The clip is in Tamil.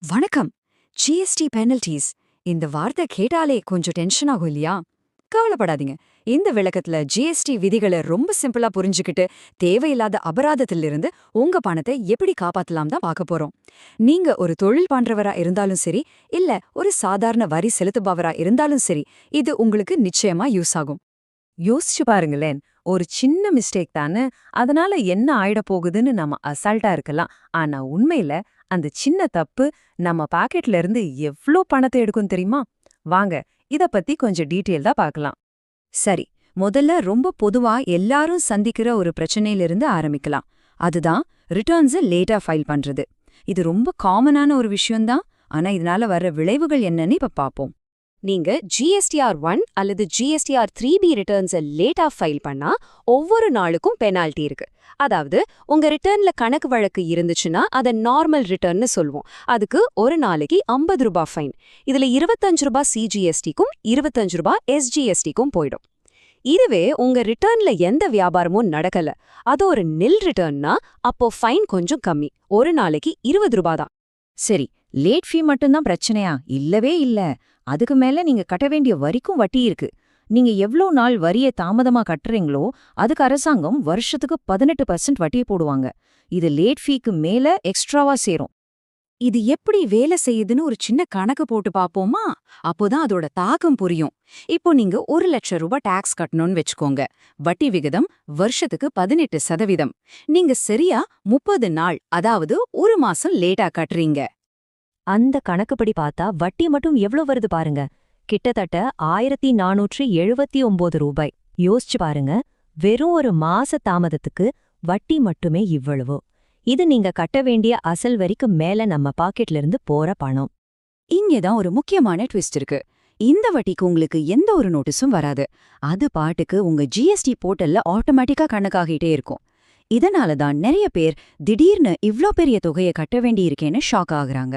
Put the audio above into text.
வணக்கம். ஜிஎஸ்டி பெனல்டீஸ் இந்த வார்த்தை கேட்டாலே கொஞ்சம் டென்ஷன் ஆகும் இல்லையா? கவலைப்படாதீங்க. இந்த விளக்கத்துல ஜிஎஸ்டி விதிகளை ரொம்ப சிம்பிளா புரிஞ்சுக்கிட்டு தேவையில்லாத அபராதத்திலிருந்து உங்க பணத்தை எப்படி காப்பாத்தலாம் தான் பார்க்க போறோம். நீங்க ஒரு தொழில் பண்றவரா இருந்தாலும் சரி, இல்ல ஒரு சாதாரண வரி செலுத்துபவரா இருந்தாலும் சரி, இது உங்களுக்கு நிச்சயமா யூஸ் ஆகும். யோசிச்சு பாருங்களேன், ஒரு சின்ன மிஸ்டேக் தானே, அதனால என்ன ஆயிட போகுதுன்னு நம்ம அசால்ட்டா இருக்கலாம். ஆனா உண்மையில அந்த சின்ன தப்பு நம்ம பாக்கெட்ல இருந்து எவ்ளோ பணத்தை எடுக்கும் தெரியுமா? வாங்க இத பத்தி கொஞ்சம் டீட்டெயில்டா பார்க்கலாம். சரி, முதல்ல ரொம்ப பொதுவா எல்லாரும் சந்திக்கிற ஒரு பிரச்சனையிலிருந்து ஆரம்பிக்கலாம். அதுதான் ரிட்டர்ன்ஸை லேட்டா ஃபைல் பண்றது. இது ரொம்ப காமனான ஒரு விஷயம்தான். ஆனா இதனால வர்ற விளைவுகள் என்னன்னு இப்ப பாப்போம். நீங்க ஜிஎஸ்டிஆர் 1 அல்லது ஜிஎஸ்டிஆர் 3B ரிட்டர்ன்ஸை லேட்டா ஃபைல் பண்ணா ஒவ்வொரு நாளுக்கும் பெனால்ட்டி இருக்கு. அதாவது உங்க ரிட்டர்ன்ல கணக்கு வழக்கு இருந்துச்சுன்னா அதை நார்மல் ரிட்டர்ன்னு சொல்லுவோம். அதுக்கு ஒரு நாளைக்கு 50 ரூபாய் ஃபைன். இதுல 25 ரூபாய் சிஜிஎஸ்டிக்கும் 25 ரூபாய் எஸ்ஜிஎஸ்டிக்கும் போயிடும். இதுவே உங்க ரிட்டர்ன்ல எந்த வியாபாரமும் நடக்கல, அது ஒரு நில் ரிட்டர்ன்னா அப்போ ஃபைன் கொஞ்சம் கம்மி. ஒரு நாளைக்கு 20 ரூபாய் தான். சரி, லேட் ஃபீ மட்டும்தான் பிரச்சனையா? இல்லவே இல்ல. அதுக்கு மேல நீங்க கட்ட வேண்டிய வரிக்கும் வட்டி இருக்கு. நீங்க எவ்ளோ நாள் வரிய தாமதமா கட்டுறீங்களோ அதுக்கு அரசாங்கம் வருஷத்துக்கு 18% வட்டியை போடுவாங்க. இது லேட் ஃபீக்கு மேல எக்ஸ்ட்ராவா சேரும். இது எப்படி வேலை செய்யுதுன்னு ஒரு சின்ன கணக்கு போட்டு பாப்போமா? அப்போதான் அதோட தாக்கம் புரியும். இப்போ நீங்க 1,00,000 ரூபாய் டாக்ஸ் கட்டணும்னு வச்சுக்கோங்க. வட்டி விகிதம் வருஷத்துக்கு 18%. நீங்க சரியா 30 நாள், அதாவது ஒரு மாசம் லேட்டா கட்டுறீங்க. அந்த கணக்குப்படி பார்த்தா வட்டி மட்டும் எவ்ளோ வருது பாருங்க. கிட்டத்தட்ட 1479 ரூபாய். யோசிச்சு பாருங்க, வெறும் ஒரு மாச தாமதத்துக்கு வட்டி மட்டுமே இவ்வளவு. இது நீங்க கட்ட வேண்டிய அசல் வரிக்கு மேல நம்ம பாக்கெட்ல இருந்து போற பணம். இங்கதான் ஒரு முக்கியமான ட்விஸ்ட் இருக்கு. இந்த வட்டிக்கு உங்களுக்கு எந்த ஒரு நோட்டீஸும் வராது. அது பாட்டுக்கு உங்க ஜிஎஸ்டி போர்ட்டல்ல ஆட்டோமேட்டிக்கா கணக்காகிட்டே இருக்கும். இதனால தான் நிறைய பேர் திடீர்னு இவ்ளோ பெரிய தொகையை கட்ட வேண்டியிருக்கேன்னு ஷாக் ஆகுறாங்க.